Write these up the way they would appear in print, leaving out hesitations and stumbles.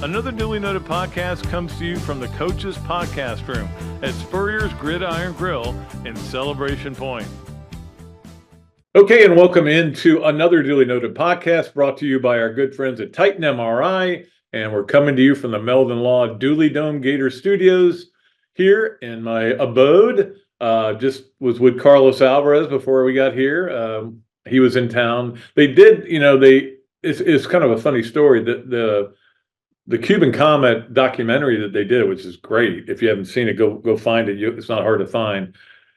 Another duly noted podcast comes to you from the Coach's Podcast Room at Spurrier's Gridiron Grill in Celebration Point. Okay, and welcome into another duly noted podcast brought to you by our good friends at Titan MRI. And we're coming to you from the Meldon Law Dooley Dome Gator Studios here in my abode. Just was with Carlos Alvarez before we got here. He was in town. They did, it's kind of a funny story. The Cuban Comet documentary that they did, which is great. If you haven't seen it, go find it. It's not hard to find.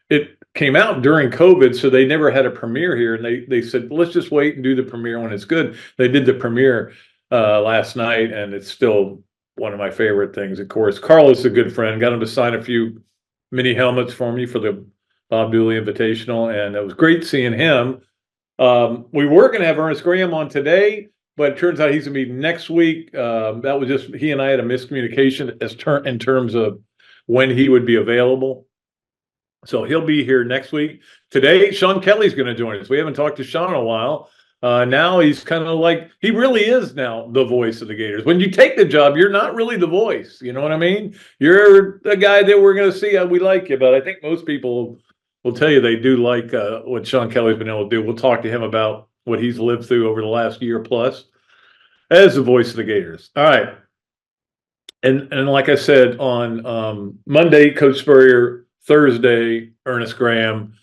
It came out during COVID, so they never had a premiere here. And they said, well, let's just wait and do the premiere when it's good. They did the premiere last night, and it's still one of my favorite things. Of course, Carlos is a good friend. Got him to sign a few mini helmets for me for the Bob Dooley Invitational, and it was great seeing him. We were going to have Ernest Graham on today, but it turns out he's going to be next week. That was just, he and I had a miscommunication in terms of when he would be available. So he'll be here next week. Today, Sean Kelley's going to join us. We haven't talked to Sean in a while. Now he's kind of like, he really is now the voice of the Gators. When you take the job, you're not really the voice. You know what I mean? You're the guy that we're going to see how we like you. But I think most people will tell you they do like what Sean Kelley's been able to do. We'll talk to him about what he's lived through over the last year plus as the voice of the Gators. All right. And like I said, on Monday, Coach Spurrier, Thursday, Ernest Graham.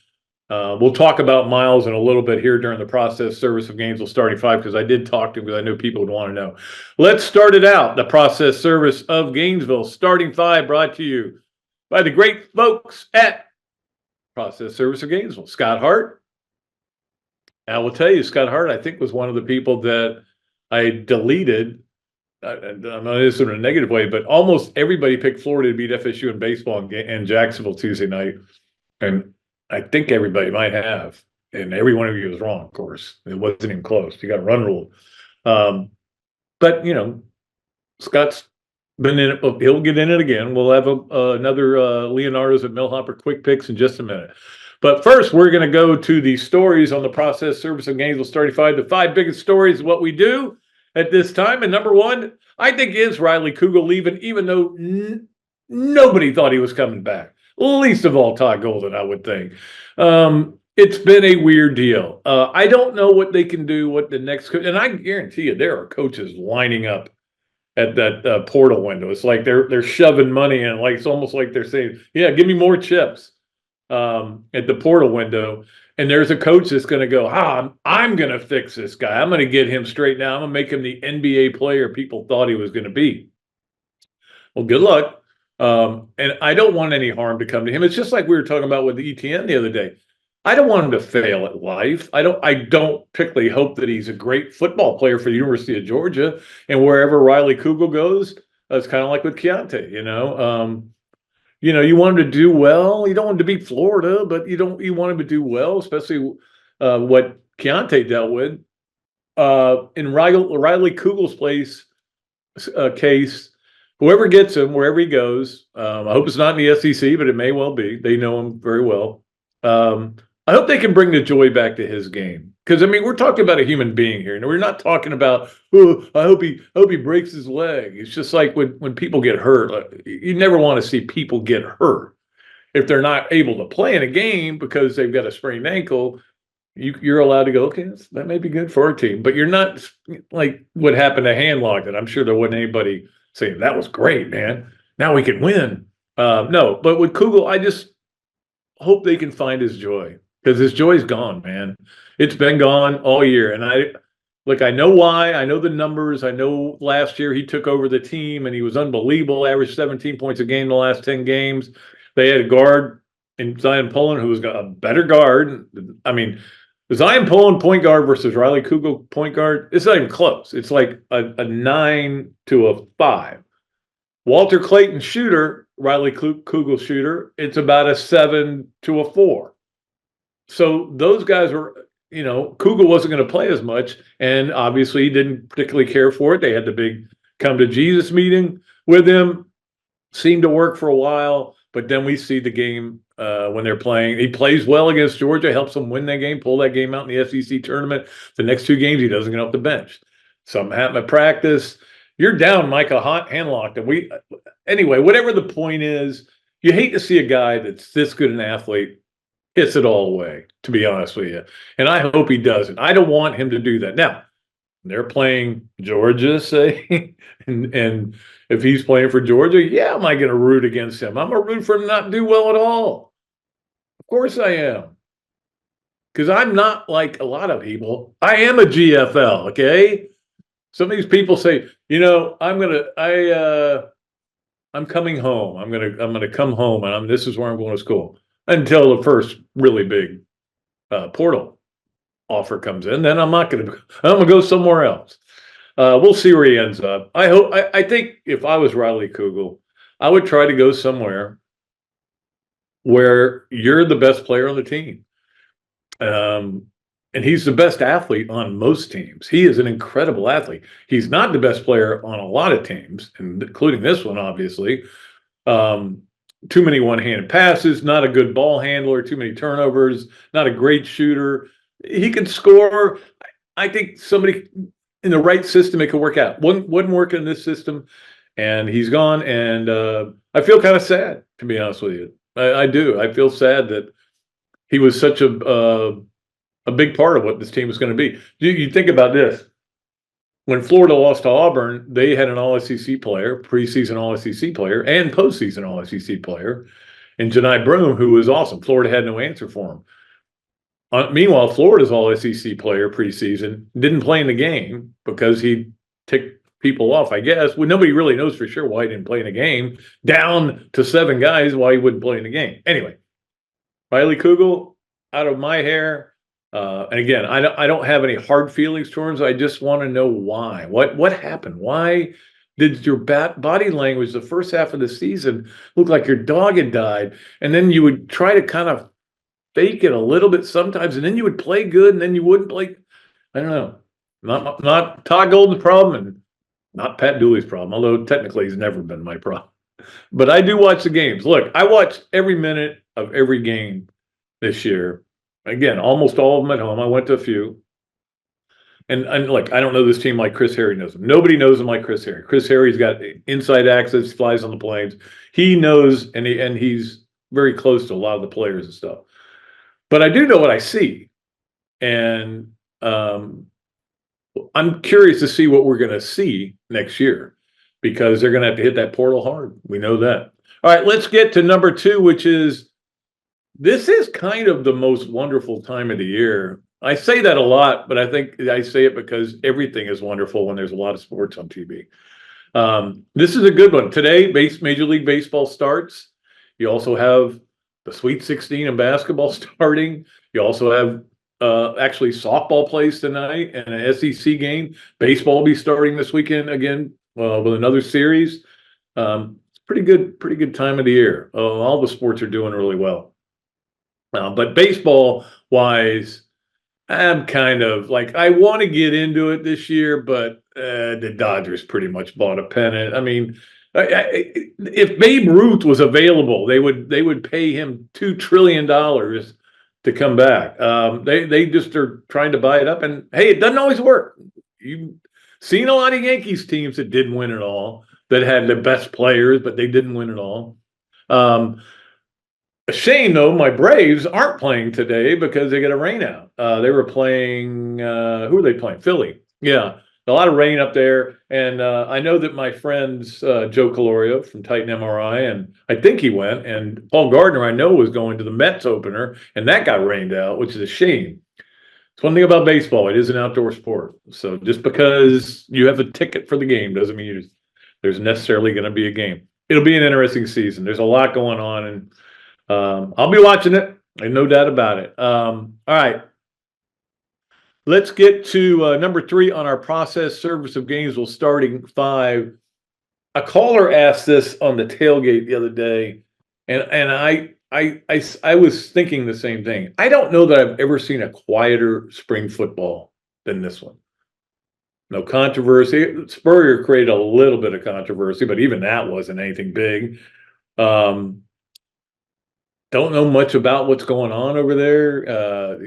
We'll talk about Miles in a little bit here during the process service of Gainesville starting five, because I did talk to him because I knew people would want to know. Let's start it out. The process service of Gainesville starting five brought to you by the great folks at Process Service of Gainesville. Scott Hart. I will tell you, Scott Hart, I think, was one of the people that I deleted. I'm not this in a negative way, but almost everybody picked Florida to beat FSU in baseball in Jacksonville Tuesday night. And I think everybody might have. And every one of you was wrong, of course. It wasn't even close. You got a run rule. But, Scott's been in it. He'll get in it again. We'll have another Leonardo's at Millhopper quick picks in just a minute. But first, we're going to go to the stories on the process service of Gainesville starting five. The five biggest stories of what we do at this time. And number one, I think, is Riley Kugel leaving, even though nobody thought he was coming back. Least of all Todd Golden, I would think. It's been a weird deal. I don't know what they can do, what the next and I guarantee you there are coaches lining up at that portal window. It's like they're shoving money in. Like, it's almost like they're saying, yeah, give me more chips at the portal window. And there's a coach that's going to go, I'm going to fix this guy. I'm going to get him straight now. I'm going to make him the NBA player people thought he was going to be. Well, good luck. And I don't want any harm to come to him. It's just like we were talking about with the ETN the other day. I don't want him to fail at life. I don't particularly hope that he's a great football player for the University of Georgia. And wherever Riley Kugel goes, it's kind of like with Keontae, you want him to do well. You don't want him to beat Florida, but you want him to do well, especially what Keontae dealt with. In Riley Kugel's case, whoever gets him, wherever he goes, I hope it's not in the SEC, but it may well be. They know him very well. I hope they can bring the joy back to his game. Because, we're talking about a human being here. And we're not talking about, I hope he breaks his leg. It's just like when people get hurt. You never want to see people get hurt. If they're not able to play in a game because they've got a sprained ankle, you're allowed to go, okay, that may be good for our team. But you're not like what happened to Handlock. I'm sure there wasn't anybody saying, that was great, man. Now we can win. No, but with Kugel, I just hope they can find his joy. Because his joy's gone, man. It's been gone all year. And I know why. I know the numbers. I know last year he took over the team and he was unbelievable. Averaged 17 points a game in the last 10 games. They had a guard in Zion Pullen who was a better guard. Zion Pullen point guard versus Riley Kugel point guard, it's not even close. It's like a 9 to a 5. Walter Clayton shooter, Riley Kugel shooter, it's about a 7 to a 4. So those guys were, Kugel wasn't going to play as much, and obviously he didn't particularly care for it. They had the big come to Jesus meeting with him. Seemed to work for a while, but then we see the game when they're playing. He plays well against Georgia, helps them win that game, pull that game out in the SEC tournament. The next two games, he doesn't get off the bench. Something happened at practice. you're down Micah Hanlock. And anyway, whatever the point is, you hate to see a guy that's this good an athlete hits it all away, to be honest with you. And I hope he doesn't. I don't want him to do that. Now, they're playing Georgia, say, and if he's playing for Georgia, yeah, am I going to root against him? I'm going to root for him not to do well at all. Of course I am. Because I'm not like a lot of people. I am a GFL, okay? Some of these people say, I'm coming home. I'm gonna come home, and this is where I'm going to school until the first really big portal offer comes in. Then I'm gonna go somewhere else. We'll see where he ends up. I think if I was Riley Kugel, I would try to go somewhere where you're the best player on the team. And he's the best athlete on most teams. He is an incredible athlete. He's not the best player on a lot of teams, including this one, obviously. Too many one-handed passes, not a good ball handler, too many turnovers, not a great shooter. He could score. I think somebody in the right system, it could work out. Wouldn't work in this system, and he's gone. And I feel kind of sad, to be honest with you. I do. I feel sad that he was such a big part of what this team is going to be. You think about this. When Florida lost to Auburn, they had an All-SEC player, preseason All-SEC player, and postseason All-SEC player, and Jani Broome, who was awesome. Florida had no answer for him. Meanwhile, Florida's All-SEC player preseason didn't play in the game because he ticked people off, I guess. Well, nobody really knows for sure why he didn't play in the game. Down to 7 guys, why he wouldn't play in the game. Anyway, Riley Kugel, out of my hair. And again, I don't have any hard feelings towards him. I just want to know why. What happened? Why did your body language the first half of the season look like your dog had died? And then you would try to kind of fake it a little bit sometimes, and then you would play good, and then you wouldn't play. I don't know. Not Todd Golden's problem, and not Pat Dooley's problem, although technically he's never been my problem. But I do watch the games. Look, I watched every minute of every game this year. Again, almost all of them at home. I went to a few. And look, I don't know this team like Chris Harry knows them. Nobody knows him like Chris Harry. Chris Harry's got inside access, flies on the planes. He knows, and he's very close to a lot of the players and stuff. But I do know what I see. And I'm curious to see what we're going to see next year, because they're going to have to hit that portal hard. We know that. All right, let's get to number 2, which is, this is kind of the most wonderful time of the year. I say that a lot, but I think I say it because everything is wonderful when there's a lot of sports on TV. This is a good one. Today, Major League Baseball starts. You also have the Sweet 16 in basketball starting. You also have actually softball plays tonight and an SEC game. Baseball will be starting this weekend again with another series. It's pretty good time of the year. All the sports are doing really well. But baseball-wise, I'm kind of like, I want to get into it this year, but the Dodgers pretty much bought a pennant. I mean, if Babe Ruth was available, they would pay him $2 trillion to come back. They just are trying to buy it up, and hey, it doesn't always work. You've seen a lot of Yankees teams that didn't win it all, that had the best players, but they didn't win it all. A shame, though, my Braves aren't playing today because they got a rain out. They were playing, who are they playing? Philly. Yeah, a lot of rain up there. And I know that my friends, Joe Calorio from Titan MRI, and I think he went, and Paul Gardner, I know, was going to the Mets opener, and that got rained out, which is a shame. It's one thing about baseball. It is an outdoor sport. So just because you have a ticket for the game doesn't mean there's necessarily going to be a game. It'll be an interesting season. There's a lot going on, and I'll be watching it, and no doubt about it. All right. Let's get to number 3 on our process service of games. We'll starting 5. A caller asked this on the tailgate the other day, and I was thinking the same thing. I don't know that I've ever seen a quieter spring football than this one. No controversy. Spurrier created a little bit of controversy, but even that wasn't anything big. Don't know much about what's going on over there.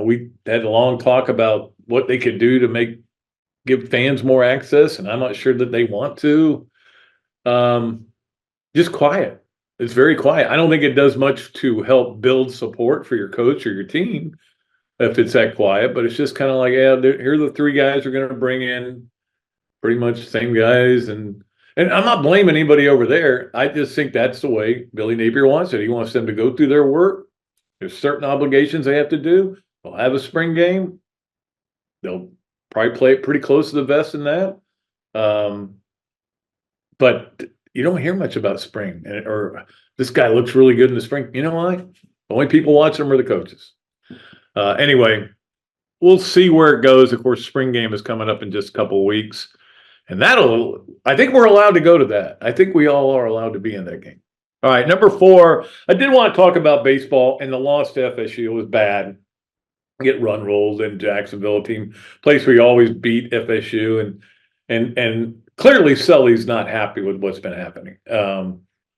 We had a long talk about what they could do to make give fans more access, and I'm not sure that they want to. Just quiet. It's very quiet. I don't think it does much to help build support for your coach or your team if it's that quiet, but it's just kind of like, yeah, here are the three guys we're going to bring in, pretty much the same guys. And I'm not blaming anybody over there. I just think that's the way Billy Napier wants it. He wants them to go through their work. There's certain obligations they have to do. They'll have a spring game. They'll probably play it pretty close to the vest in that. But you don't hear much about spring, or this guy looks really good in the spring. You know why? The only people watching them are the coaches. Anyway, we'll see where it goes. Of course, spring game is coming up in just a couple of weeks. And I think we're allowed to go to that. I think we all are allowed to be in that game. All right, number 4, I did want to talk about baseball, and the loss to FSU was bad. Get run rolled in Jacksonville, team place where you always beat FSU, and clearly Sully's not happy with what's been happening.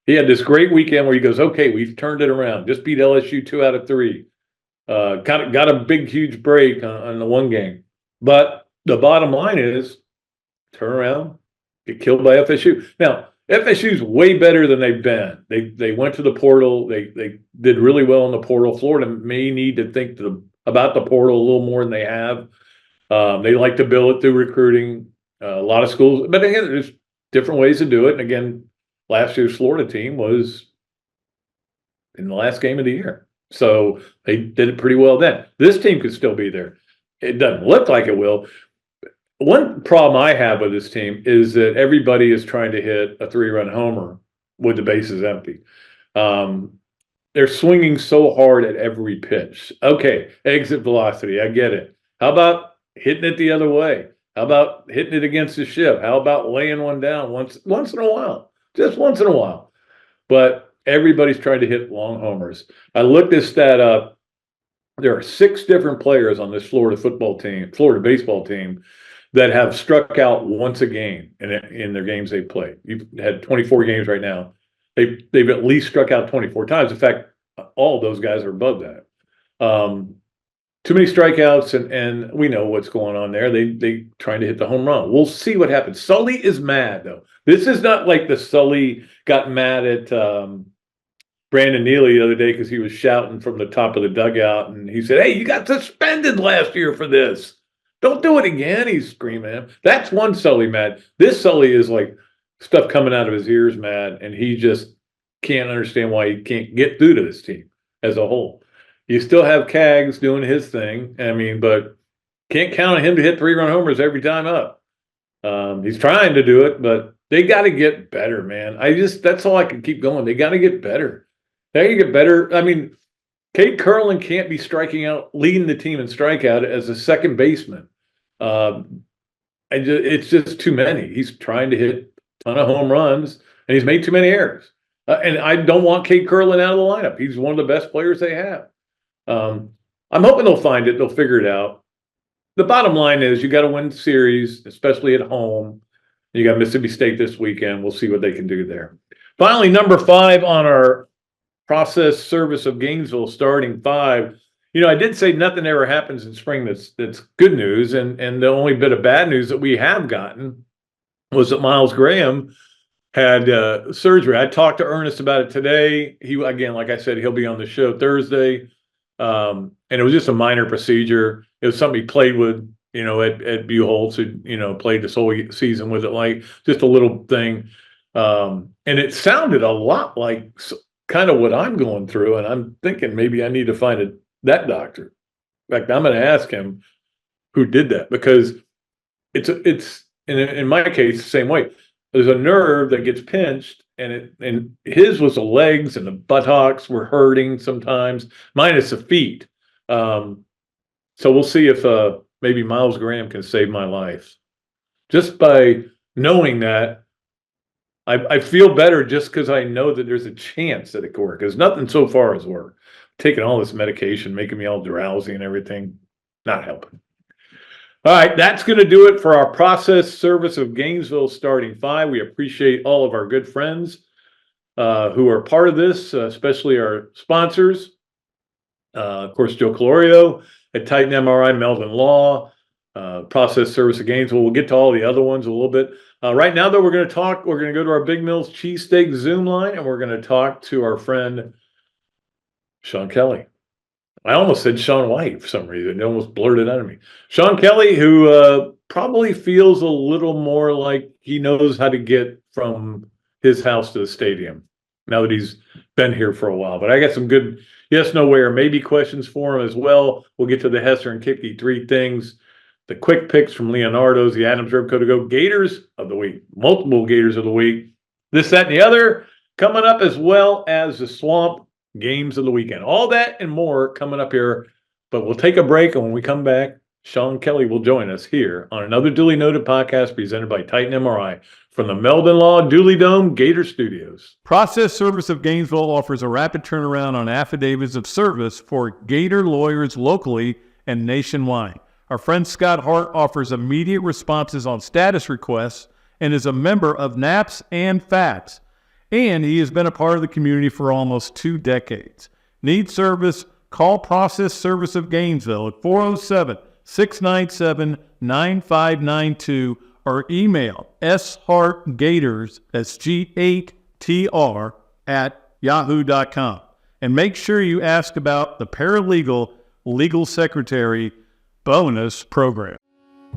He had this great weekend where he goes, okay, we've turned it around. Just beat LSU 2 out of 3. Got a big, huge break on the one game. But the bottom line is, turn around, get killed by FSU. Now, FSU's way better than they've been. They went to the portal. They did really well in the portal. Florida may need to think about the portal a little more than they have. They like to build it through recruiting. A lot of schools, but again, there's different ways to do it. And again, last year's Florida team was in the last game of the year. So they did it pretty well then. This team could still be there. It doesn't look like it will. One problem I have with this team is that everybody is trying to hit a 3-run homer with the bases empty. They're swinging so hard at every pitch. Okay, exit velocity, I get it. How about hitting it the other way? How about hitting it against the ship? How about laying one down once in a while? Just once in a while. But everybody's trying to hit long homers. I looked this stat up. There are 6 different players on this Florida baseball team that have struck out once a game in their games they've played. You've had 24 games right now. They've at least struck out 24 times. In fact, all of those guys are above that. Too many strikeouts, and we know what's going on there. They trying to hit the home run. We'll see what happens. Sully is mad, though. This is not like the Sully got mad at Brandon Neely the other day because he was shouting from the top of the dugout, and he said, hey, you got suspended last year for this. Don't do it again, he's screaming at him. That's one Sully mad. This Sully is like stuff coming out of his ears mad, and he just can't understand why he can't get through to this team as a whole. You still have Cags doing his thing, but can't count on him to hit 3-run homers every time up. He's trying to do it, but they got to get better, man. That's all I can keep going. They got to get better. They got to get better. I mean, Kate Curlin can't be leading the team in strikeout as a second baseman. It's just too many. He's trying to hit a ton of home runs, and he's made too many errors. And I don't want Kate Curlin out of the lineup. He's one of the best players they have. I'm hoping they'll find it. They'll figure it out. The bottom line is you got to win the series, especially at home. You got Mississippi State this weekend. We'll see what they can do there. Finally, number 5 on our process service of Gainesville starting 5. I did say nothing ever happens in spring that's good news, and the only bit of bad news that we have gotten was that Miles Graham had surgery. I talked to Ernest about it today. He, again, like I said, he'll be on the show Thursday, and it was just a minor procedure. It was something he played with, at Buchholz, who played this whole season with it, like just a little thing, and it sounded a lot like kind of what I'm going through, and I'm thinking maybe I need to find that doctor. In fact, I'm going to ask him who did that, because it's in my case the same way. There's a nerve that gets pinched, and his was the legs and the buttocks were hurting sometimes. Mine is the feet. So we'll see if maybe Miles Graham can save my life. Just by knowing that, I feel better just because I know that there's a chance that it could work. Because nothing so far has worked. Taking all this medication, making me all drowsy and everything, not helping. All right, that's going to do it for our process service of Gainesville starting 5. We appreciate all of our good friends who are part of this, especially our sponsors. Of course, Joe Calorio at Titan MRI, Meldon Law, Process Service of Gainesville. We'll get to all the other ones a little bit. Right now, though, we're going to go to our Big Mills Cheesesteak Zoom line, and we're going to talk to our friend Sean Kelley. I almost said Sean White for some reason. It almost blurted out of me. Sean Kelley, who probably feels a little more like he knows how to get from his house to the stadium now that he's been here for a while. But I got some good yes, no, where, maybe questions for him as well. We'll get to the Hesser and Kipke 3 things, the quick picks from Leonardo's, the Adams Ribco to go, Gators of the week, multiple Gators of the week, this, that, and the other coming up, as well as the Swamp games of the weekend. All that and more coming up here, but we'll take a break, and when we come back, Sean Kelley will join us here on another duly noted podcast presented by Titan MRI from the Meldon Law Dooley Dome Gator Studios. Process Service of Gainesville offers a rapid turnaround on affidavits of service for Gator lawyers locally and nationwide. Our friend Scott Hart offers immediate responses on status requests and is a member of NAPS and FATS. And he has been a part of the community for almost 2 decades. Need service? Call Process Service of Gainesville at 407-697-9592 or email shartgators, that's G8TR, at yahoo.com. And make sure you ask about the paralegal legal secretary bonus program.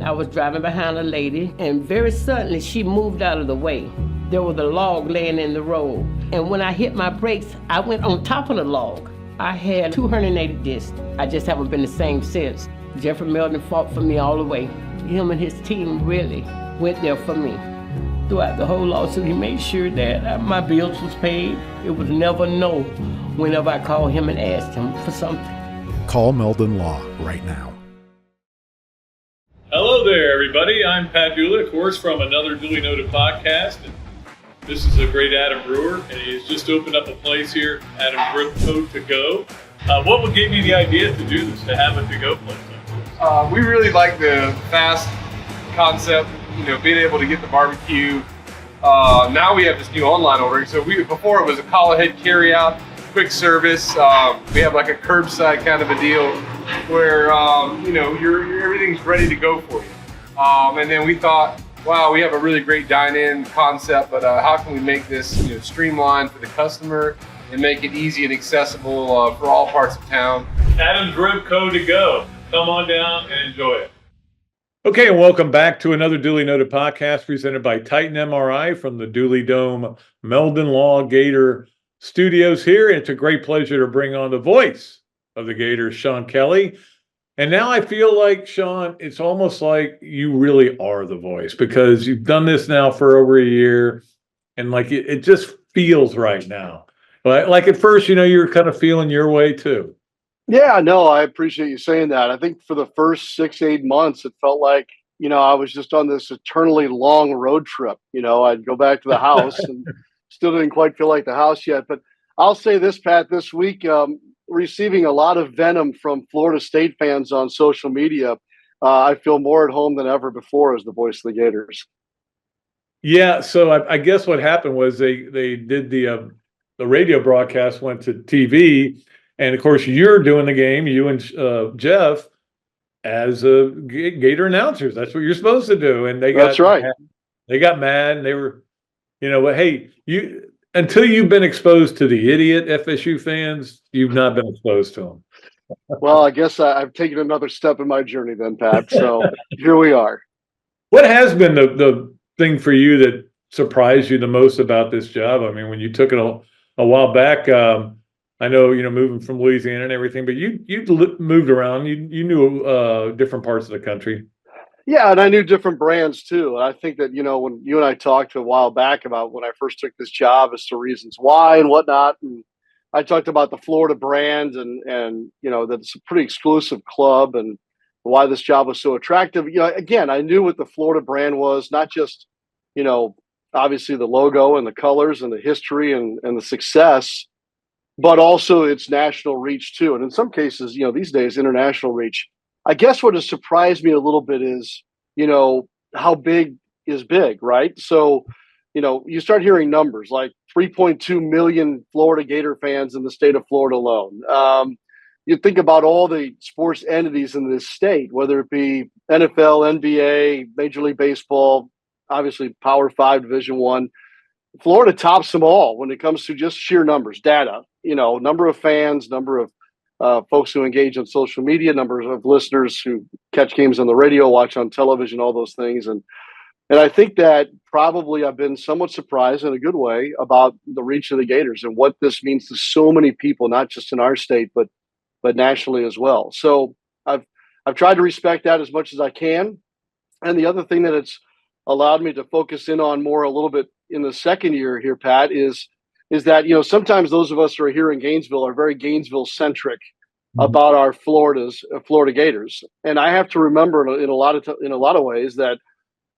I was driving behind a lady, and very suddenly she moved out of the way. There was a log laying in the road, and when I hit my brakes, I went on top of the log. I had 280 discs. I just haven't been the same since. Jeffrey Meldon fought for me all the way. Him and his team really went there for me. Throughout the whole lawsuit, he made sure that my bills was paid. It was never no whenever I called him and asked him for something. Call Meldon Law right now. Hello there, everybody. I'm Pat Dooley, of course, from another Duly Noted podcast. And this is a great Adam Brewer, and he has just opened up a place here, Adam Ribco to go. What would give you the idea to do this, to have a to-go place like this? We really like the fast concept, being able to get the barbecue. Now we have this new online ordering. So before it was a call ahead carry out, quick service. We have like a curbside kind of a deal where everything's ready to go for you. And then we thought, wow, we have a really great dine-in concept, but how can we make this streamlined for the customer and make it easy and accessible for all parts of town? Adam's Ribco to go. Come on down and enjoy it. Okay, and welcome back to another Duly Noted podcast presented by Titan MRI from the Dooley Dome Meldon Law Gator Studios here. It's a great pleasure to bring on the voice of the Gators, Sean Kelley. And now I feel like, Sean, it's almost like you really are the voice, because you've done this now for over a year, and like it just feels right now. But like at first, you were kind of feeling your way too. Yeah, no, I appreciate you saying that. I think for the first 6-8 months, it felt like, I was just on this eternally long road trip. I'd go back to the house and still didn't quite feel like the house yet. But I'll say this, Pat, this week, receiving a lot of venom from Florida State fans on social media. I feel more at home than ever before as the voice of the Gators. Yeah, so I guess what happened was they did the radio broadcast went to TV, and of course you're doing the game, you and Jeff, as Gator announcers. That's what you're supposed to do, and that's right. They got mad, and they were, but hey, until you've been exposed to the idiot FSU fans, you've not been exposed to them. Well, I guess I've taken another step in my journey then, Pat. So here we are. What has been the thing for you that surprised you the most about this job? I mean, when you took it a while back, I know, moving from Louisiana and everything, but you moved around. You knew different parts of the country. Yeah, and I knew different brands too. And I think that, when you and I talked a while back about when I first took this job as to reasons why and whatnot, and I talked about the Florida brand and that it's a pretty exclusive club and why this job was so attractive. Again, I knew what the Florida brand was, not just, obviously the logo and the colors and the history and the success, but also its national reach too. And in some cases, these days, international reach. I guess what has surprised me a little bit is, how big is big, right? So, you start hearing numbers like 3.2 million Florida Gator fans in the state of Florida alone. you think about all the sports entities in this state, whether it be NFL, NBA, Major League Baseball, obviously Power Five, Division One. Florida tops them all when it comes to just sheer numbers, data. Number of fans, number of folks who engage on social media, numbers of listeners who catch games on the radio, watch on television, all those things. And I think that probably I've been somewhat surprised in a good way about the reach of the Gators and what this means to so many people, not just in our state, but nationally as well. So I've tried to respect that as much as I can. And the other thing that it's allowed me to focus in on more a little bit in the second year here, Pat, is that, sometimes those of us who are here in Gainesville are very Gainesville centric about our Florida Gators. And I have to remember in a lot of ways that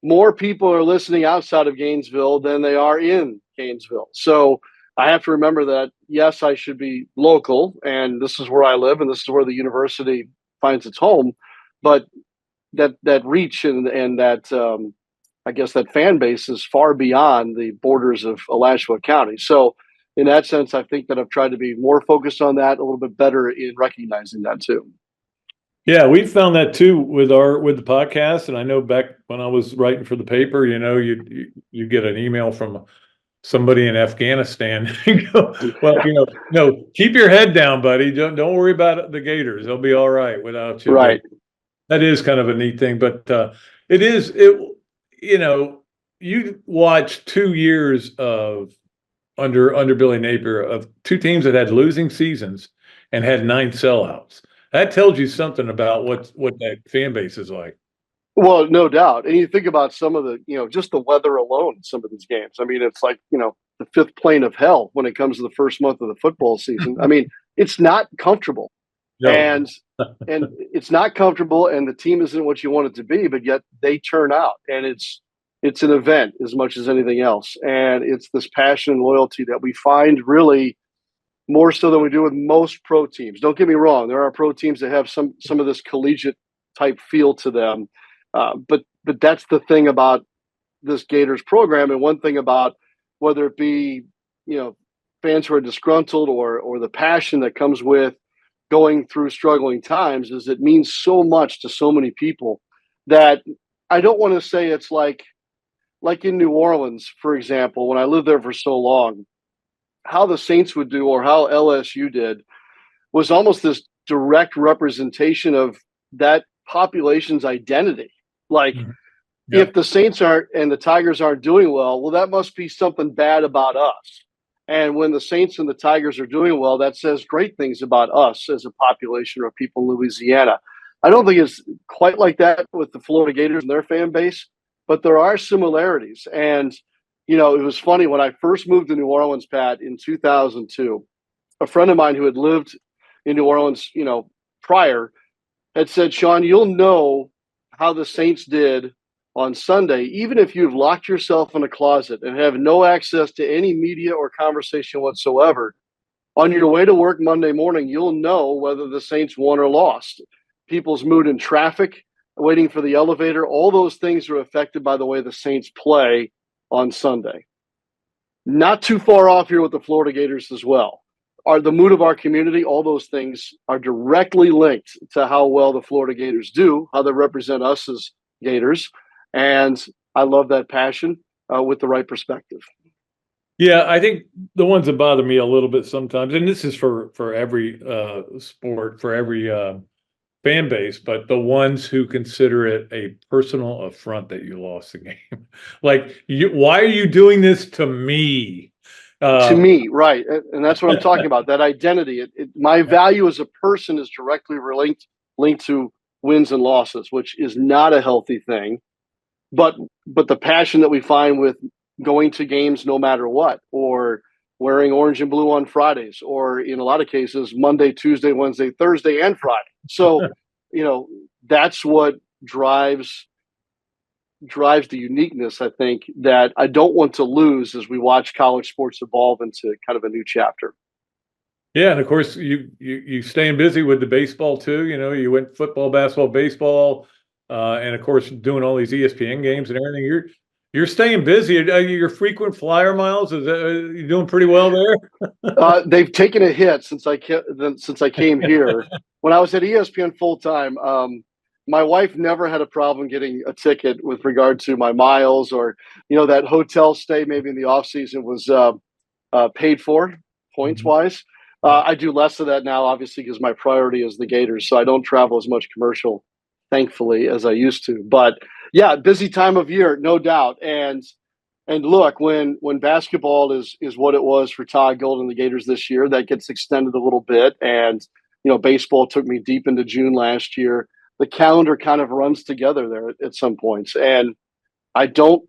more people are listening outside of Gainesville than they are in Gainesville. So I have to remember that, yes, I should be local, and this is where I live, and this is where the university finds its home. But that reach and that, I guess, that fan base is far beyond the borders of Alachua County. So in that sense, I think that I've tried to be more focused on that, a little bit better in recognizing that too. Yeah, we found that too with the podcast. And I know back when I was writing for the paper, you get an email from somebody in Afghanistan. You go, well, no, keep your head down, buddy. Don't worry about the Gators. They'll be all right without you. Right. But that is kind of a neat thing. But you watch 2 years of under Billy Napier of two teams that had losing seasons and had 9 sellouts. That tells you something about what that fan base is like. Well, no doubt. And you think about some of the, just the weather alone in some of these games. I mean, it's like, the fifth plane of hell when it comes to the first month of the football season. I mean, it's not comfortable. No. And it's not comfortable, and the team isn't what you want it to be, but yet they turn out, and it's an event as much as anything else. And it's this passion and loyalty that we find really more so than we do with most pro teams. Don't get me wrong. There are pro teams that have some of this collegiate type feel to them. But that's the thing about this Gators program. And one thing about whether it be, fans who are disgruntled or the passion that comes with going through struggling times is it means so much to so many people that I don't want to say it's like in New Orleans, for example, when I lived there for so long, how the Saints would do or how LSU did was almost this direct representation of that population's identity. Like, if the Saints aren't and the Tigers aren't doing well, that must be something bad about us. And when the Saints and the Tigers are doing well, that says great things about us as a population or people in Louisiana. I don't think it's quite like that with the Florida Gators and their fan base, but there are similarities. And, it was funny when I first moved to New Orleans, Pat, in 2002, a friend of mine who had lived in New Orleans, prior had said, Sean, you'll know how the Saints did on Sunday, even if you've locked yourself in a closet and have no access to any media or conversation whatsoever. On your way to work Monday morning, you'll know whether the Saints won or lost. People's mood in traffic, waiting for the elevator, all those things are affected by the way the Saints play on Sunday. Not too far off here with the Florida Gators as well. The mood of our community, all those things are directly linked to how well the Florida Gators do, how they represent us as Gators. And I love that passion with the right perspective. Yeah, I think the ones that bother me a little bit sometimes, and this is for every sport, for every fan base, but the ones who consider it a personal affront that you lost the game. Like, why are you doing this to me? To me, right. And that's what I'm talking about, that identity. My value as a person is directly linked to wins and losses, which is not a healthy thing. But the passion that we find with going to games no matter what, or wearing orange and blue on Fridays, or in a lot of cases, Monday, Tuesday, Wednesday, Thursday, and Friday. So, that's what drives the uniqueness, I think, that I don't want to lose as we watch college sports evolve into kind of a new chapter. Yeah, and of course, you staying busy with the baseball too. You went football, basketball, baseball, and of course, doing all these ESPN games and everything. You're staying busy. Your frequent flyer miles, you doing pretty well there? They've taken a hit since I came here. When I was at ESPN full time, my wife never had a problem getting a ticket with regard to my miles, or that hotel stay maybe in the off season was paid for points wise. I do less of that now, obviously, because my priority is the Gators, so I don't travel as much commercial, thankfully, as I used to. But yeah, busy time of year, no doubt. And look, when basketball is what it was for Todd Gold and the Gators this year, that gets extended a little bit. And baseball took me deep into June last year. The calendar kind of runs together there at some points, and I don't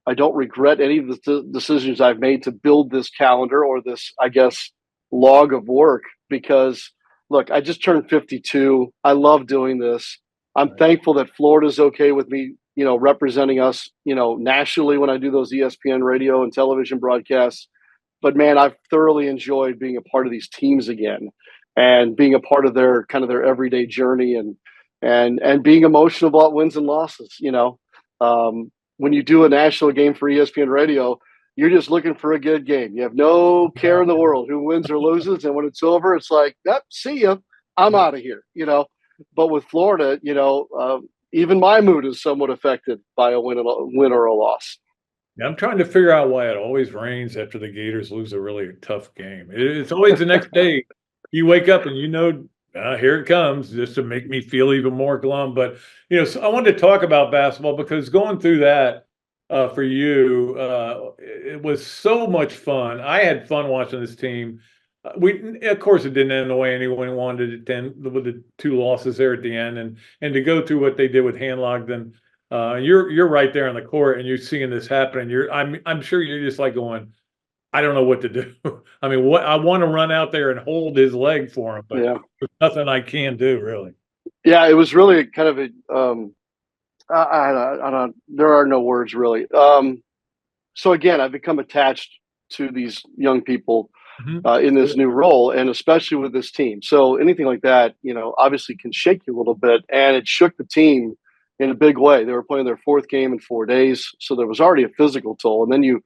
regret any of the decisions I've made to build this calendar, or this, I guess, log of work, because look, I just turned 52. I love doing this. I'm thankful that Florida's okay with me, representing us, nationally when I do those ESPN radio and television broadcasts. But man, I've thoroughly enjoyed being a part of these teams again, and being a part of their everyday journey, and being emotional about wins and losses. When you do a national game for ESPN radio, you're just looking for a good game. You have no care in the world who wins or loses, and when it's over, it's like, yep, see ya, I'm out of here. But with Florida, even my mood is somewhat affected by a win or a loss. Yeah, I'm trying to figure out why it always rains after the Gators lose a really tough game. It's always the next day. You wake up and here it comes, just to make me feel even more glum. But so I wanted to talk about basketball, because going through that for you, it was so much fun. I had fun watching this team. Of course, it didn't end the way anyone wanted it to end, with the 2 losses there at the end, and to go through what they did with Hanlogden. You're right there on the court, and you're seeing this happen. And I'm sure you're just like going, I don't know what to do. I mean, I want to run out there and hold his leg for him, but there's nothing I can do, really. Yeah, it was really kind of a I don't. There are no words, really. So again, I've become attached to these young people in this new role, and especially with this team. So anything like that, obviously can shake you a little bit, and it shook the team in a big way. They were playing their 4th game in 4 days, so there was already a physical toll, and then you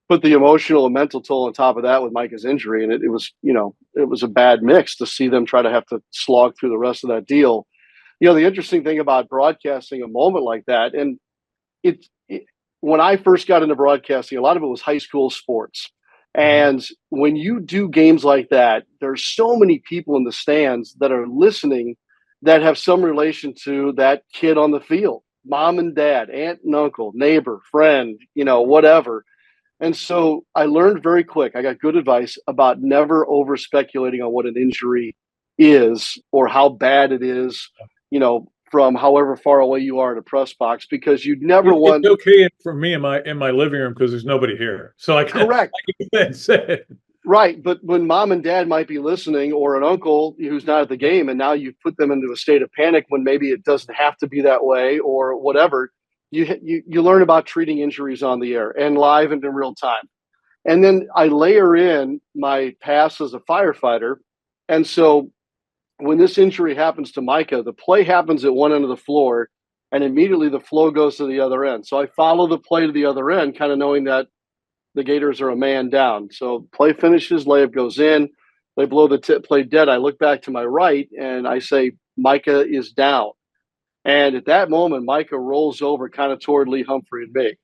put the emotional and mental toll on top of that with Micah's injury, and it was a bad mix to see them try to have to slog through the rest of that deal. The interesting thing about broadcasting a moment like that, and when I first got into broadcasting, a lot of it was high school sports. And when you do games like that, there's so many people in the stands that are listening that have some relation to that kid on the field, mom and dad, aunt and uncle, neighbor, friend, whatever. And so I learned very quick. I got good advice about never over speculating on what an injury is, or how bad it is, from however far away you are in a press box, because you'd never want. It's okay for me in my living room, because there's nobody here, so I can correct. say it. Right, but when mom and dad might be listening, or an uncle who's not at the game, and now you've put them into a state of panic when maybe it doesn't have to be that way, or whatever. You learn about treating injuries on the air and live and in real time. And then I layer in my past as a firefighter, and so when this injury happens to Micah, the play happens at one end of the floor, and immediately the flow goes to the other end. So I follow the play to the other end, kind of knowing that the Gators are a man down. So play finishes, layup goes in, they blow the play dead. I look back to my right, and I say, Micah is down. And at that moment, Micah rolls over kind of toward Lee Humphrey and me,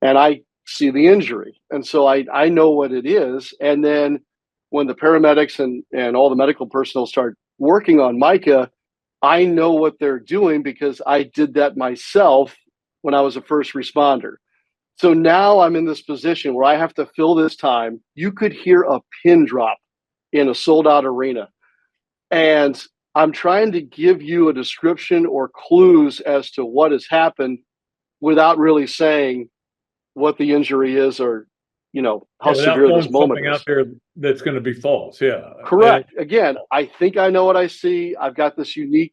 and I see the injury. And so I know what it is. And then when the paramedics and all the medical personnel start working on Micah, I know what they're doing, because I did that myself when I was a first responder. So now I'm in this position where I have to fill this time. You could hear a pin drop in a sold out arena. And I'm trying to give you a description or clues as to what has happened without really saying what the injury is, or how severe this moment is. Out there that's going to be false. Yeah. Correct. Again, I think I know what I see. I've got this unique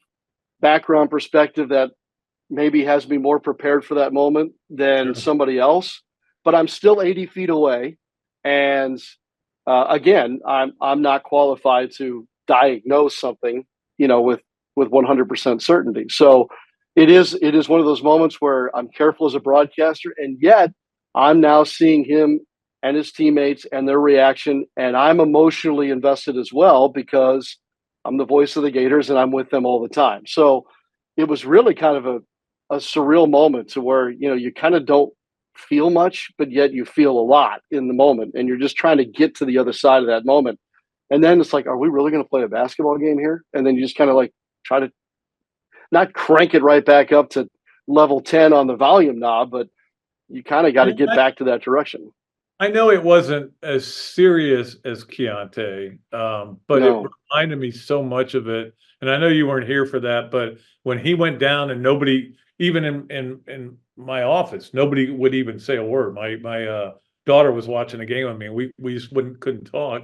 background perspective that maybe has me more prepared for that moment than somebody else, but I'm still 80 feet away. And again, I'm not qualified to diagnose something, with 100% certainty. So it is one of those moments where I'm careful as a broadcaster, and yet I'm now seeing him and his teammates and their reaction, and I'm emotionally invested as well because I'm the voice of the Gators and I'm with them all the time. So it was really kind of a surreal moment to where, you kind of don't feel much, but yet you feel a lot in the moment, and you're just trying to get to the other side of that moment. And then it's like, are we really going to play a basketball game here? And then you just kind of like try to not crank it right back up to level 10 on the volume knob, but you kind of got to get back to that direction. I know it wasn't as serious as Keontae, but No. it reminded me so much of it. And I know you weren't here for that, but when he went down and nobody, even in my office, nobody would even say a word. My daughter was watching the game with me, and we just couldn't talk.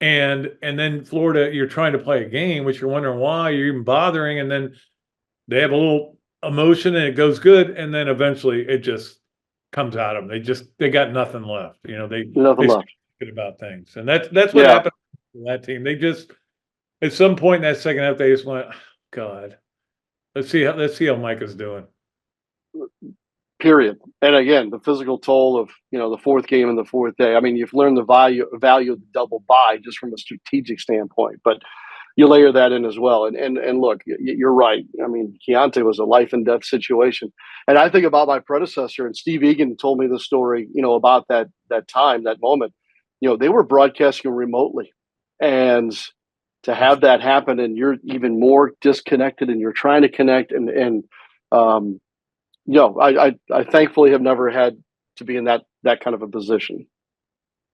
And then Florida, you're trying to play a game, which you're wondering why you're even bothering, and then they have a little emotion and it goes good, and then eventually it just comes out of them. They got nothing left. They left. Good about things, and that's what happened to that team. They just at some point in that second half, they just went, oh, God, let's see how Micah's doing. Period. And again, the physical toll of the fourth game and the fourth day. I mean, you've learned the value of the double bye just from a strategic standpoint, but you layer that in as well. And look, you're right. I mean, Keontae was a life and death situation. And I think about my predecessor, and Steve Egan told me the story, about that time, that moment. They were broadcasting remotely, and to have that happen, and you're even more disconnected, and you're trying to connect, I thankfully have never had to be in that kind of a position.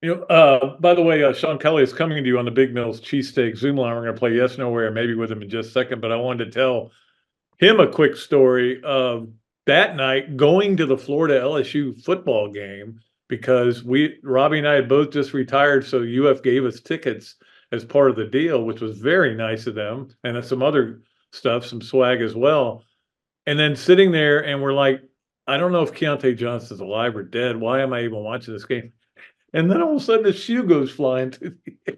By the way, Sean Kelley is coming to you on the Big Mills Cheesesteaks Zoom line. We're going to play Yes, Nowhere, maybe with him in just a second, but I wanted to tell him a quick story of that night going to the Florida LSU football game, because Robbie and I had both just retired, so UF gave us tickets as part of the deal, which was very nice of them, and some other stuff, some swag as well. And then sitting there, and we're like, I don't know if Keontae Johnson's alive or dead. Why am I even watching this game? And then all of a sudden, the shoe goes flying to the air.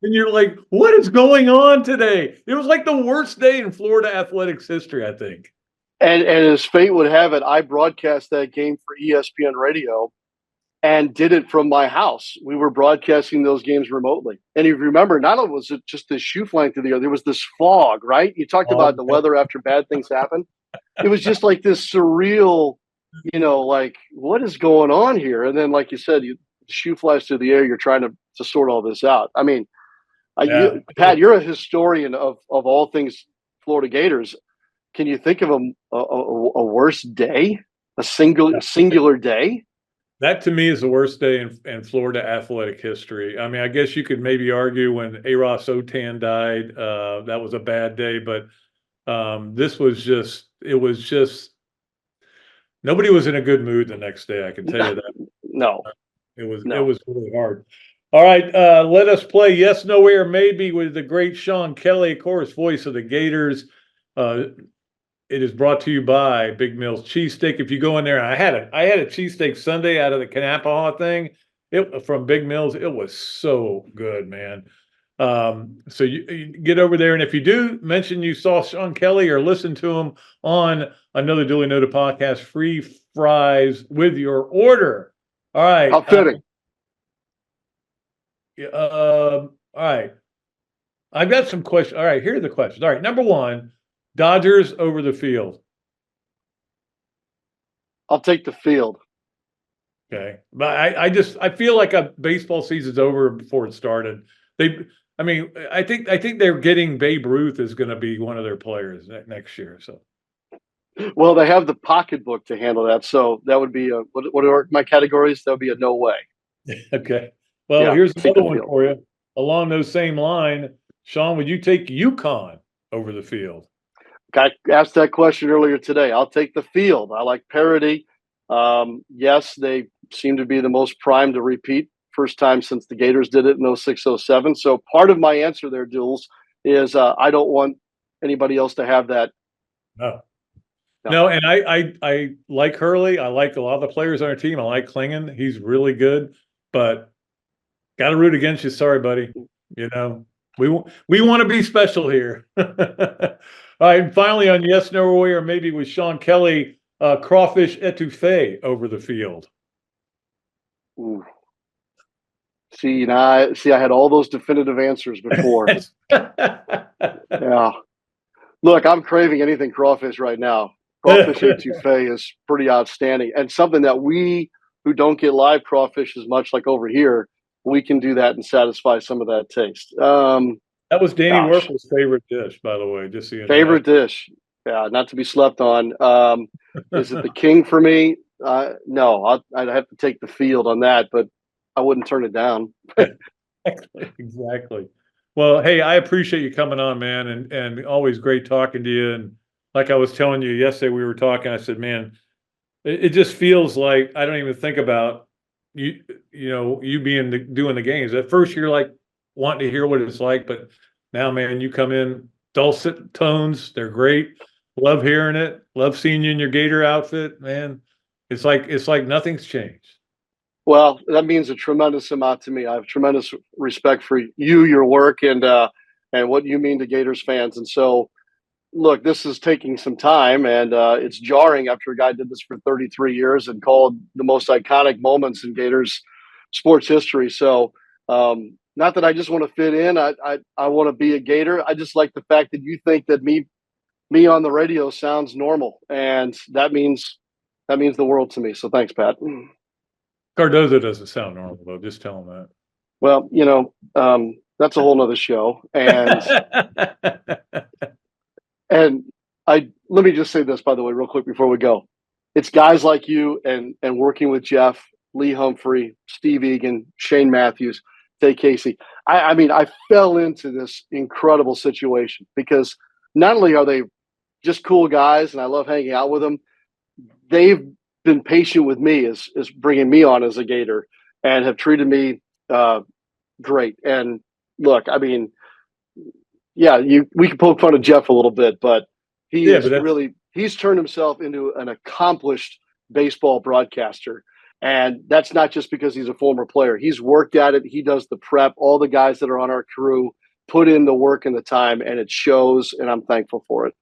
And you're like, what is going on today? It was like the worst day in Florida athletics history, I think. And as fate would have it, I broadcast that game for ESPN Radio and did it from my house. We were broadcasting those games remotely. And if you remember, not only was it just this shoe flying through the air, there was this fog, right? You talked about the weather after bad things happen. It was just like this surreal, like, what is going on here? And then, like you said, the shoe flies through the air. You're trying to sort all this out. I mean, Pat, you're a historian of all things Florida Gators. Can you think of a worse day, a singular day? That to me is the worst day in Florida athletic history. I mean, I guess you could maybe argue when A-Ross Otan died, that was a bad day, but this was just nobody was in a good mood the next day. I can tell you that. No, it was really hard. All right, let us play Yes, Nowhere, Maybe with the great Sean Kelley, of course, voice of the Gators. It is brought to you by Big Mills Cheesesteak. If you go in there, I had a cheesesteak Sunday out of the Kanapaha thing. From Big Mills. It was so good, man. So you get over there, and if you do mention you saw Sean Kelley or listen to him on another Dooley Noted podcast, free fries with your order. All right. How fitting. All right. I've got some questions. All right, here are the questions. All right, number one, Dodgers over the field. I'll take the field. Okay, but I feel like a baseball season's over before it started. I think they're getting Babe Ruth is going to be one of their players next year. So, well, they have the pocketbook to handle that. So that would be what are my categories? That would be a no way. Okay. Well, here's another one for you. Along those same line, Sean, would you take UConn over the field? I asked that question earlier today. I'll take the field. I like parity. Yes, they seem to be the most primed to repeat. First time since the Gators did it in 06-07. So part of my answer there, Jules, is I don't want anybody else to have that. No, and I like Hurley. I like a lot of the players on our team. I like Klingon. He's really good, but got to root against you. Sorry, buddy. We want to be special here. All right, and finally on Yes, No Way, or maybe with Sean Kelley, crawfish etouffee over the field. Ooh. See, I had all those definitive answers before. Yeah. Look, I'm craving anything crawfish right now. Crawfish etouffee is pretty outstanding, and something that we who don't get live crawfish as much like over here, we can do that and satisfy some of that taste. That was Danny Gosh. Werfel's favorite dish, by the way, just so you know. Favorite dish. Yeah, not to be slept on. Is it the king for me? No, I'd have to take the field on that, but I wouldn't turn it down. Exactly. Well, hey, I appreciate you coming on, man, and always great talking to you. And like I was telling you yesterday, we were talking. I said, man, it just feels like I don't even think about you. You know, you doing the games. At first, you're like wanting to hear what it's like, but now, man, you come in dulcet tones. They're great. Love hearing it. Love seeing you in your Gator outfit, man. It's like nothing's changed. Well, that means a tremendous amount to me. I have tremendous respect for you, your work, and what you mean to Gators fans. And so, look, this is taking some time, and it's jarring after a guy did this for 33 years and called the most iconic moments in Gators sports history. So, not that I just want to fit in. I want to be a Gator. I just like the fact that you think that me on the radio sounds normal, and that means the world to me. So, thanks, Pat. Cardozo doesn't sound normal, though. Just tell him that. Well, that's a whole nother show. And and let me just say this, by the way, real quick before we go. It's guys like you and working with Jeff, Lee Humphrey, Steve Egan, Shane Matthews, Tay Casey. I mean, I fell into this incredible situation because not only are they just cool guys and I love hanging out with them, they've been patient with me as bringing me on as a Gator and have treated me great. And look, I mean, yeah, we can poke fun of Jeff a little bit, but he's turned himself into an accomplished baseball broadcaster. And that's not just because he's a former player. He's worked at it. He does the prep. All the guys that are on our crew put in the work and the time, and it shows, and I'm thankful for it.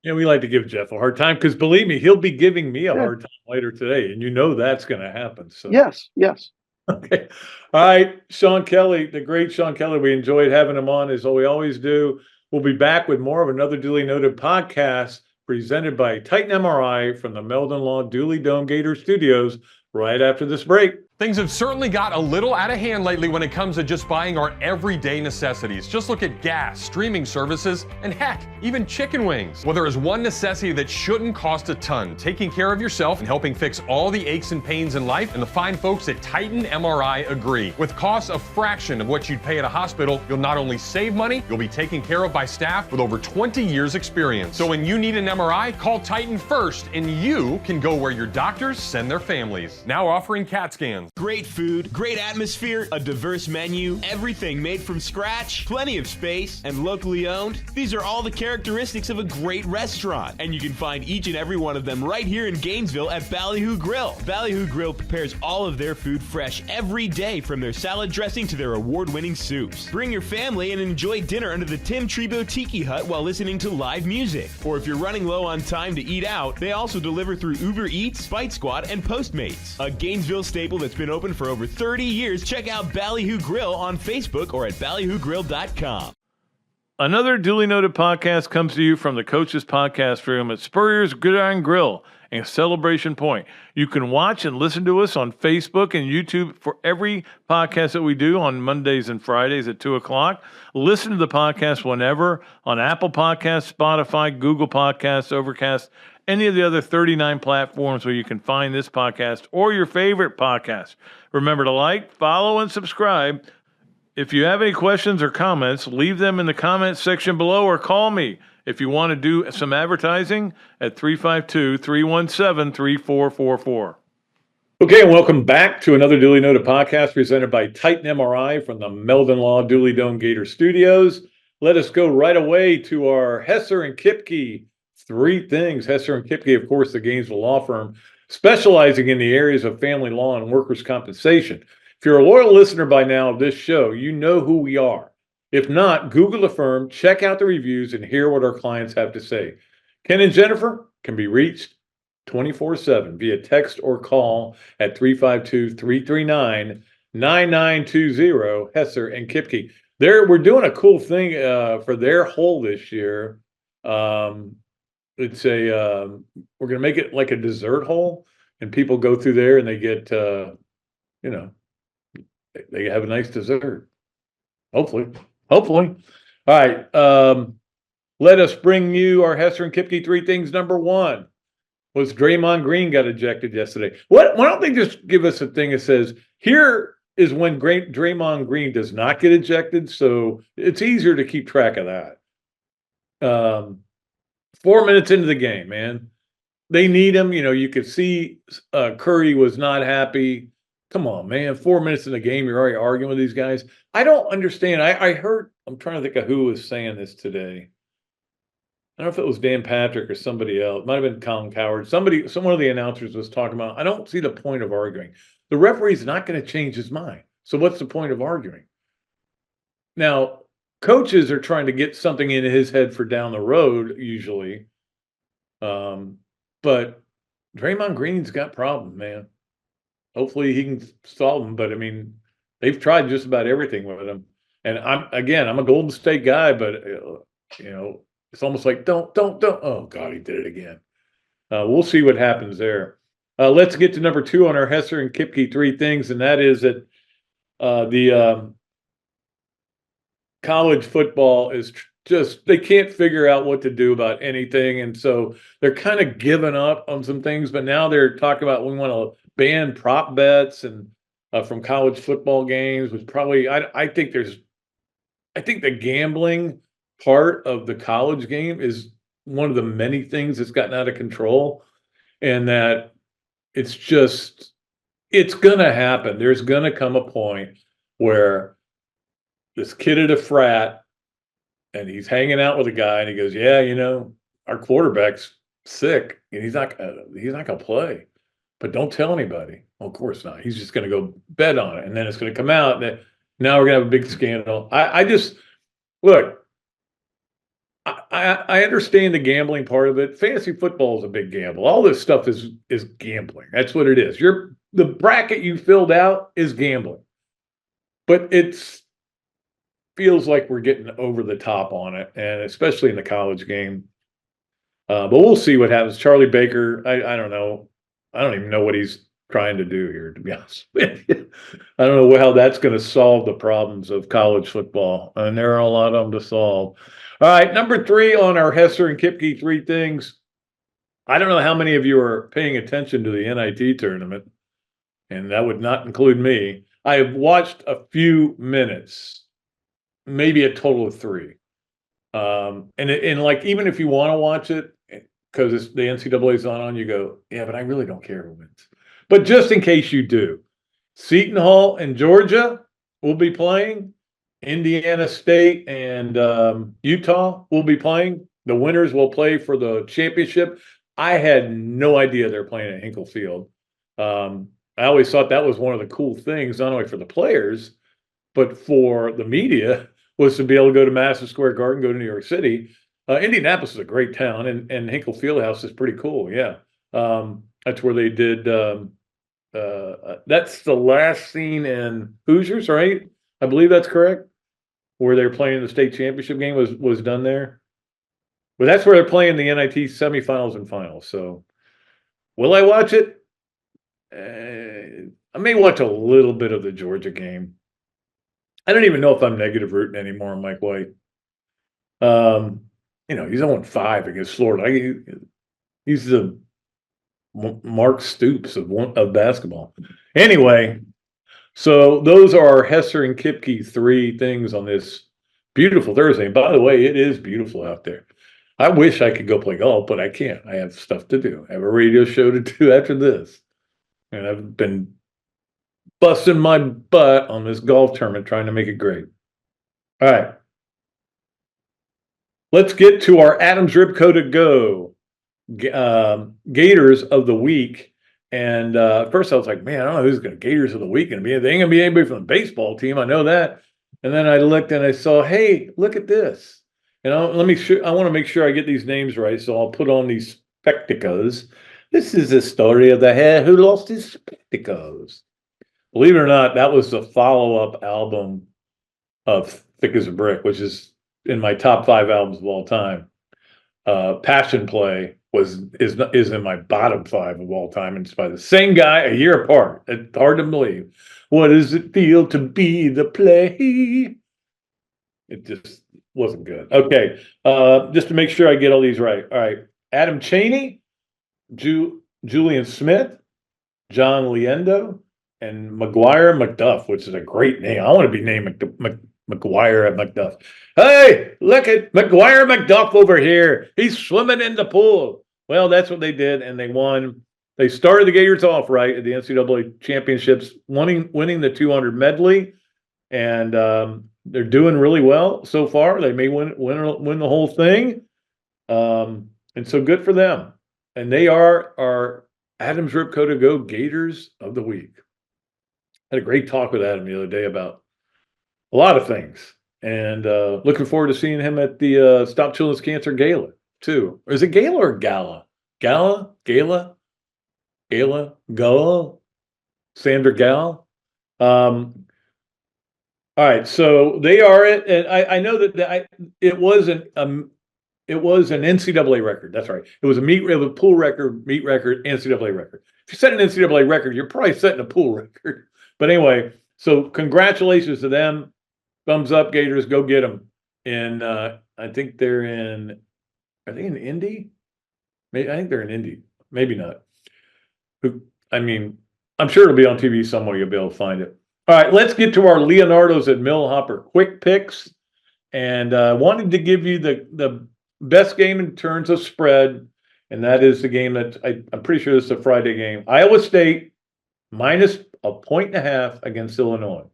Yeah, we like to give Jeff a hard time because believe me, he'll be giving me a hard time later today, and you know that's going to happen. So yes. Okay. All right, Sean Kelley, the great Sean Kelley. We enjoyed having him on as we always do. We'll be back with more of another Dooley Noted podcast presented by Titan MRI from the Meldon Law Dooley Dome Gator Studios right after this break. Things have certainly got a little out of hand lately when it comes to just buying our everyday necessities. Just look at gas, streaming services, and heck, even chicken wings. Well, there is one necessity that shouldn't cost a ton: taking care of yourself and helping fix all the aches and pains in life. And the fine folks at Titan MRI agree. With costs a fraction of what you'd pay at a hospital, you'll not only save money, you'll be taken care of by staff with over 20 years experience. So when you need an MRI, call Titan first, and you can go where your doctors send their families. Now offering CAT scans. Great food, great atmosphere, a diverse menu, everything made from scratch, plenty of space, and locally owned. These are all the characteristics of a great restaurant, and you can find each and every one of them right here in Gainesville at Ballyhoo Grill. Ballyhoo Grill prepares all of their food fresh every day, from their salad dressing to their award-winning soups. Bring your family and enjoy dinner under the Tim Trebo Tiki Hut while listening to live music. Or if you're running low on time to eat out, they also deliver through Uber Eats, Fight Squad, and Postmates. A Gainesville staple that's been open for over 30 years. Check out Ballyhoo Grill on Facebook or at ballyhoogrill.com. Another Dooley Noted podcast comes to you from the Coaches Podcast Room at Spurrier's Gridiron Grill and Celebration Point. You can watch and listen to us on Facebook and YouTube for every podcast that we do on Mondays and Fridays at 2 o'clock. Listen to the podcast whenever on Apple Podcasts, Spotify, Google Podcasts, Overcast, any of the other 39 platforms where you can find this podcast or your favorite podcast. Remember to like, follow, and subscribe. If you have any questions or comments, leave them in the comments section below or call me if you want to do some advertising at 352-317-3444. Okay, and welcome back to another Dooley Noted podcast presented by Titan MRI from the Meldon Law Dooley Dome Gator Studios. Let us go right away to our Hesser and Kipke. Three things. Hesser and Kipke, of course, the Gainesville law firm, specializing in the areas of family law and workers' compensation. If you're a loyal listener by now of this show, you know who we are. If not, Google the firm, check out the reviews, and hear what our clients have to say. Ken and Jennifer can be reached 24/7 via text or call at 352-339-9920. Hesser and Kipke. We're doing a cool thing for their hole this year. It's we're going to make it like a dessert hole, and people go through there and they get, they have a nice dessert. Hopefully. All right. Let us bring you our Hesser and Kipke 3 things. Number 1 was Draymond Green got ejected yesterday. Why don't they just give us a thing that says, here is when Draymond Green does not get ejected, so it's easier to keep track of that. 4 minutes into the game, man. They need him. You could see Curry was not happy. Come on, man. 4 minutes in the game, you're already arguing with these guys. I don't understand. I heard, I'm trying to think of who was saying this today. I don't know if it was Dan Patrick or somebody else. It might have been Colin Coward. One of the announcers was talking about, I don't see the point of arguing. The referee's not going to change his mind. So what's the point of arguing? Now, coaches are trying to get something in his head for down the road, usually. But Draymond Green's got problems, man. Hopefully he can solve them. But, I mean, they've tried just about everything with him. And I'm a Golden State guy, but, it's almost like, don't. Oh, God, he did it again. We'll see what happens there. Let's get to number 2 on our Hesser and Kipke 3 things, and that is that the college football is just, they can't figure out what to do about anything, and so they're kind of giving up on some things, but now they're talking about, we want to ban prop bets and from college football games, which probably, I think the gambling part of the college game is one of the many things that's gotten out of control, and that it's going to happen. There's going to come a point where this kid at a frat, and he's hanging out with a guy, and he goes, yeah, our quarterback's sick, and he's not going to play, but don't tell anybody. Well, of course not. He's just going to go bet on it, and then it's going to come out, and now we're going to have a big scandal. Look, I understand the gambling part of it. Fantasy football is a big gamble. All this stuff is gambling. That's what it is. The bracket you filled out is gambling. But it feels like we're getting over the top on it, and especially in the college game. But we'll see what happens. Charlie Baker, I don't know. I don't even know what he's trying to do here, to be honest with you. I don't know how that's going to solve the problems of college football. And there are a lot of them to solve. All right, number 3 on our Hesser and Kipke 3 things. I don't know how many of you are paying attention to the NIT tournament, and that would not include me. I have watched a few minutes, maybe a total of 3. And like, even if you want to watch it, because the NCAA is not on, you go, yeah, but I really don't care who wins. But just in case you do, Seton Hall and Georgia will be playing. Indiana State and Utah will be playing. The winners will play for the championship. I had no idea they're playing at Hinkle Field. I always thought that was one of the cool things, not only for the players, but for the media, was to be able to go to Madison Square Garden, go to New York City. Indianapolis is a great town, and Hinkle Fieldhouse is pretty cool. Yeah, that's where they did. That's the last scene in Hoosiers, right? I believe that's correct. Where they're playing the state championship game was done there. But that's where they're playing the NIT semifinals and finals. So will I watch it? I may watch a little bit of the Georgia game. I don't even know if I'm negative rooting anymore on Mike White. He's 0-5 against Florida. He's the Mark Stoops of basketball. Anyway, so those are our Hesser and Kipke 3 things on this beautiful Thursday. And by the way, it is beautiful out there. I wish I could go play golf, but I can't. I have stuff to do. I have a radio show to do after this. And I've been busting my butt on this golf tournament trying to make it great. All right. Let's get to our Adams Ribco to go. Gators of the week. And at first I was like, man, I don't know who's going to Gators of the week going to be. They ain't going to be anybody from the baseball team. I know that. And then I looked and I saw, hey, look at this. And I want to make sure I get these names right. So I'll put on these spectacles. This is the story of the hare who lost his spectacles. Believe it or not, that was the follow-up album of Thick as a Brick, which is in my top 5 albums of all time. Passion Play is in my bottom 5 of all time, and it's by the same guy a year apart. It's hard to believe. What does it feel to be the play? It just wasn't good. Okay, just to make sure I get all these right. All right, Adam Cheney, Julian Smith, John Liendo, and McGuire McDuff, which is a great name. I want to be named McGuire at McDuff. Hey, look at McGuire McDuff over here. He's swimming in the pool. Well, that's what they did, and they won. They started the Gators off right at the NCAA championships, winning the 200 medley, and they're doing really well so far. They may win the whole thing, and so good for them. And they are our Adams Ripco to Go Gators of the Week. I had a great talk with Adam the other day about a lot of things, and looking forward to seeing him at the Stop Children's Cancer Gala too. Or is it Gala or Gala? Gala? Sandra Gal. All right, so they are it, and I know that it was an NCAA record. That's right. It was a pool record, meet record, NCAA record. If you set an NCAA record, you're probably setting a pool record. But anyway, so congratulations to them. Thumbs up, Gators. Go get them. And I think they're in. Are they in Indy? Maybe, I think they're in Indy. Maybe not. I'm sure it'll be on TV somewhere. You'll be able to find it. All right, let's get to our Leonardo's at Millhopper quick picks. And I wanted to give you the best game in terms of spread, and that is the game that I'm pretty sure this is a Friday game. Iowa State minus 1.5 against Illinois.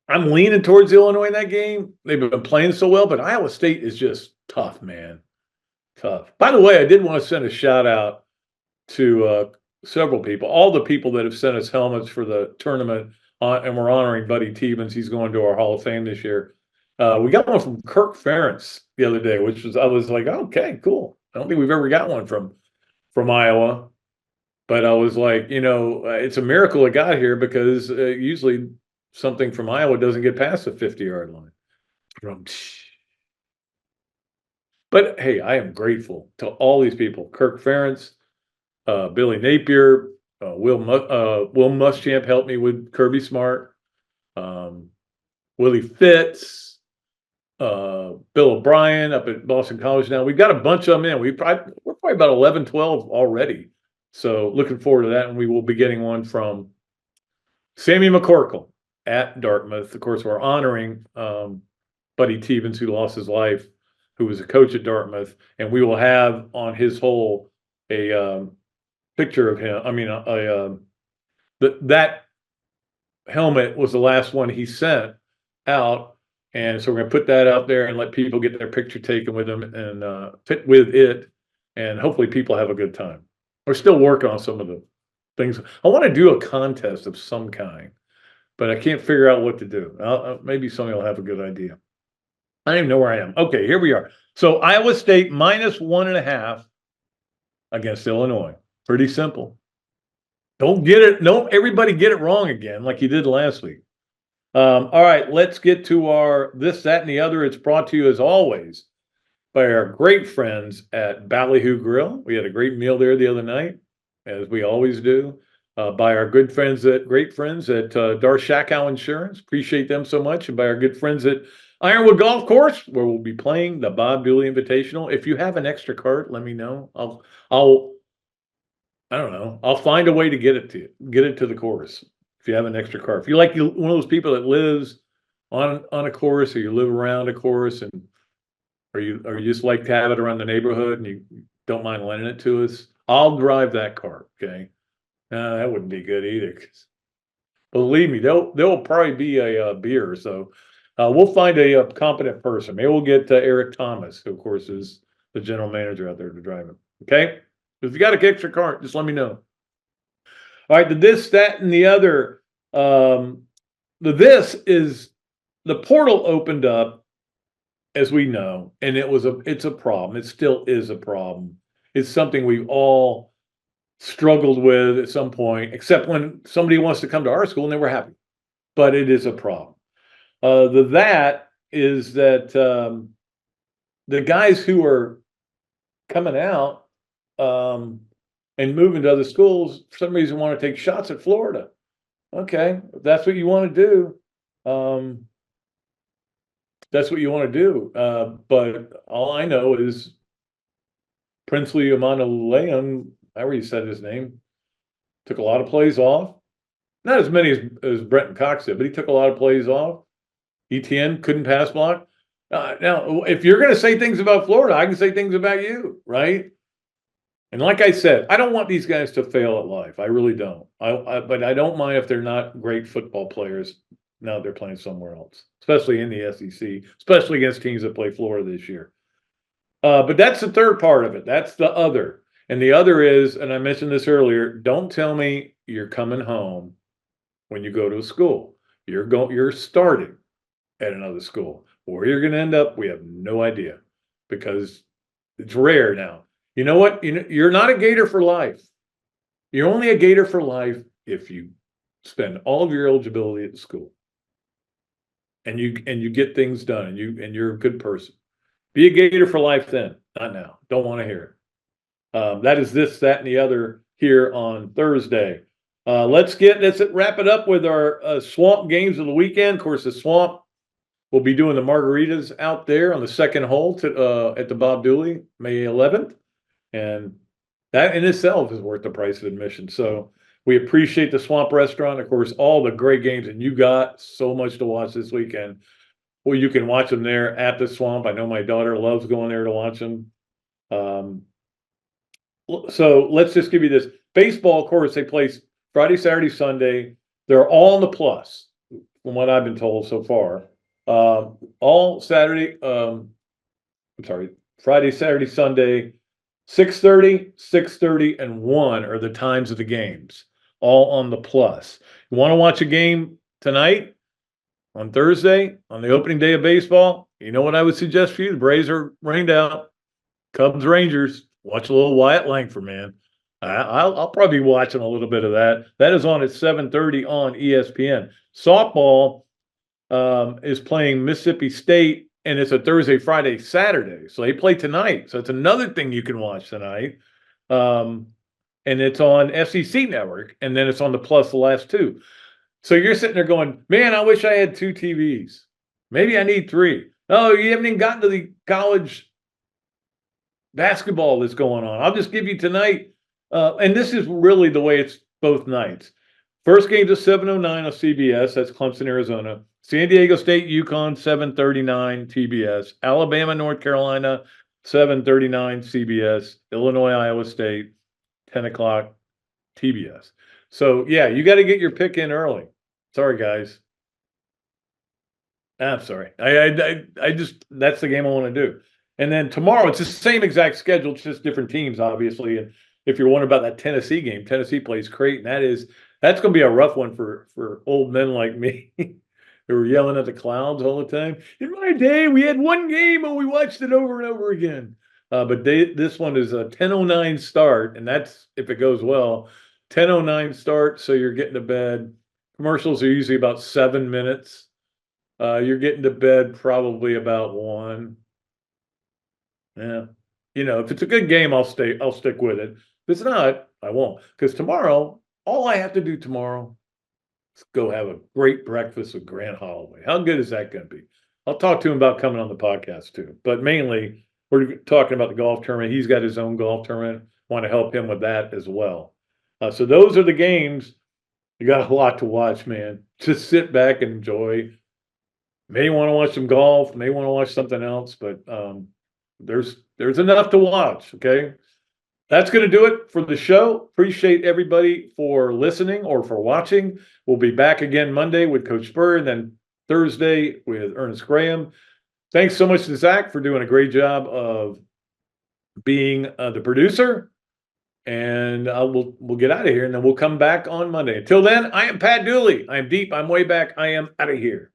I'm leaning towards Illinois in that game. They've been playing so well, but Iowa State is just tough, man. Tough. By the way, I did want to send a shout out to several people, all the people that have sent us helmets for the tournament, and we're honoring Buddy Tevens. He's going to our Hall of Fame this year. We got one from Kirk Ferentz the other day, I was like, okay, cool. I don't think we've ever got one from Iowa, but I was like, it's a miracle it got here because usually something from Iowa doesn't get past the 50-yard line. But hey, I am grateful to all these people: Kirk Ferentz, Billy Napier, Will Muschamp helped me with Kirby Smart, Willie Fitz, Bill O'Brien up at Boston College now. We've got a bunch of them in. We're probably about 11, 12 already. So looking forward to that. And we will be getting one from Sammy McCorkle at Dartmouth. Of course, we're honoring Buddy Tevens, who lost his life, who was a coach at Dartmouth. And we will have on his hole a picture of him. That helmet was the last one he sent out. And so we're going to put that out there and let people get their picture taken with him and fit with it. And hopefully people have a good time. We're still working on some of the things. I want to do a contest of some kind, but I can't figure out what to do. Maybe somebody will have a good idea. I don't even know where I am. Okay, here we are. So Iowa State minus 1.5 against Illinois. Pretty simple. Don't everybody get it wrong again like you did last week. All right, let's get to our this, that, and the other. It's brought to you as always by our great friends at Ballyhoo Grill. We had a great meal there the other night, as we always do. By our great friends at Darshakow Insurance. Appreciate them so much. And by our good friends at Ironwood Golf Course, where we'll be playing the Bob Dooley Invitational. If you have an extra cart, let me know. I don't know. I'll find a way to get it to the course. If you have an extra cart, if you're like one of those people that lives on a course, or you live around a course, or you just like to have it around the neighborhood, and you don't mind lending it to us, I'll drive that cart. Okay, that wouldn't be good either. 'Cause believe me, there'll probably be a beer. So we'll find a competent person. Maybe we'll get Eric Thomas, who of course is the general manager out there to drive it. Okay, if you got an extra cart, just let me know. All right, the this, that, and the other. This is the portal opened up, as we know, and it's a problem. It still is a problem. is something we've all struggled with at some point, except when somebody wants to come to our school and then we're happy. But it is a problem. That is that the guys who are coming out and moving to other schools, for some reason, want to take shots at Florida. Okay, if that's what you want to do. That's what you want to do. But all I know is Princely Leon, however you said his name, took a lot of plays off. Not as many as Brenton Cox did, but he took a lot of plays off. ETN couldn't pass block. Now, if you're going to say things about Florida, I can say things about you, right? And like I said, I don't want these guys to fail at life. I really don't. But I don't mind if they're not great football players now they're playing somewhere else, especially in the SEC, especially against teams that play Florida this year. But that's the third part of it. That's the other. And the other is, and I mentioned this earlier, don't tell me you're coming home when you go to a school. You're starting at another school. Where you're going to end up, we have no idea, because it's rare now. You know what? You're not a Gator for life. You're only a Gator for life if you spend all of your eligibility at the school, and you get things done, and you're a good person. Be a Gator for life then, not now. Don't want to hear it. That is this, that, and the other here on Thursday. Let's wrap it up with our Swamp games of the weekend. Of course, the Swamp will be doing the margaritas out there on the second hole at the Bob Dooley, May 11th. And that in itself is worth the price of admission. So we appreciate the Swamp Restaurant. Of course, all the great games, and you got so much to watch this weekend. Well, you can watch them there at the Swamp. I know my daughter loves going there to watch them. So let's just give you this. Baseball, of course, they play Friday, Saturday, Sunday. They're all in the plus, from what I've been told so far. All Saturday, Friday, Saturday, Sunday, 6:30, 6:30, and 1 are the times of the games, all on the plus. You want to watch a game tonight, on Thursday, on the opening day of baseball? You know what I would suggest for you? The Braves are rained out. Cubs, Rangers. Watch a little Wyatt Langford, man. I'll probably be watching a little bit of that. That is on at 7:30 on ESPN. Softball is playing Mississippi State, and it's a Thursday, Friday, Saturday. So they play tonight. So it's another thing you can watch tonight. And it's on SEC Network, and then it's on the plus the last two. So you're sitting there going, man, I wish I had 2 TVs. Maybe I need 3. Oh, you haven't even gotten to the college basketball that's going on. I'll just give you tonight. And this is really the way it's both nights. First game's at 7:09 on CBS. That's Clemson, Arizona. San Diego State, UConn, 7:39 TBS. Alabama, North Carolina, 7:39 CBS. Illinois, Iowa State, 10 o'clock TBS. So, yeah, you got to get your pick in early. Sorry, guys. I'm sorry. I just, that's the game I want to do. And then tomorrow, it's the same exact schedule, it's just different teams, obviously. And if you're wondering about that Tennessee game, Tennessee plays Creighton. That's going to be a rough one for old men like me who were yelling at the clouds all the time. In my day, we had one game and we watched it over and over again. But this one is a 10:09 start, and that's if it goes well. 10:09 start, so you're getting to bed. Commercials are usually about 7 minutes. You're getting to bed probably about 1. Yeah. If it's a good game, I'll stick with it. If it's not, I won't. Because tomorrow, all I have to do tomorrow is go have a great breakfast with Grant Holloway. How good is that going to be? I'll talk to him about coming on the podcast too. But mainly, we're talking about the golf tournament. He's got his own golf tournament. Want to help him with that as well. So those are the games. You got a lot to watch, man. Just sit back and enjoy. May want to watch some golf. May want to watch something else. But there's enough to watch, okay? That's going to do it for the show. Appreciate everybody for listening or for watching. We'll be back again Monday with Coach Spur, and then Thursday with Ernest Graham. Thanks so much to Zach for doing a great job of being the producer. And we'll get out of here, and then we'll come back on Monday. Until then, I am Pat Dooley. I am deep. I'm way back. I am out of here.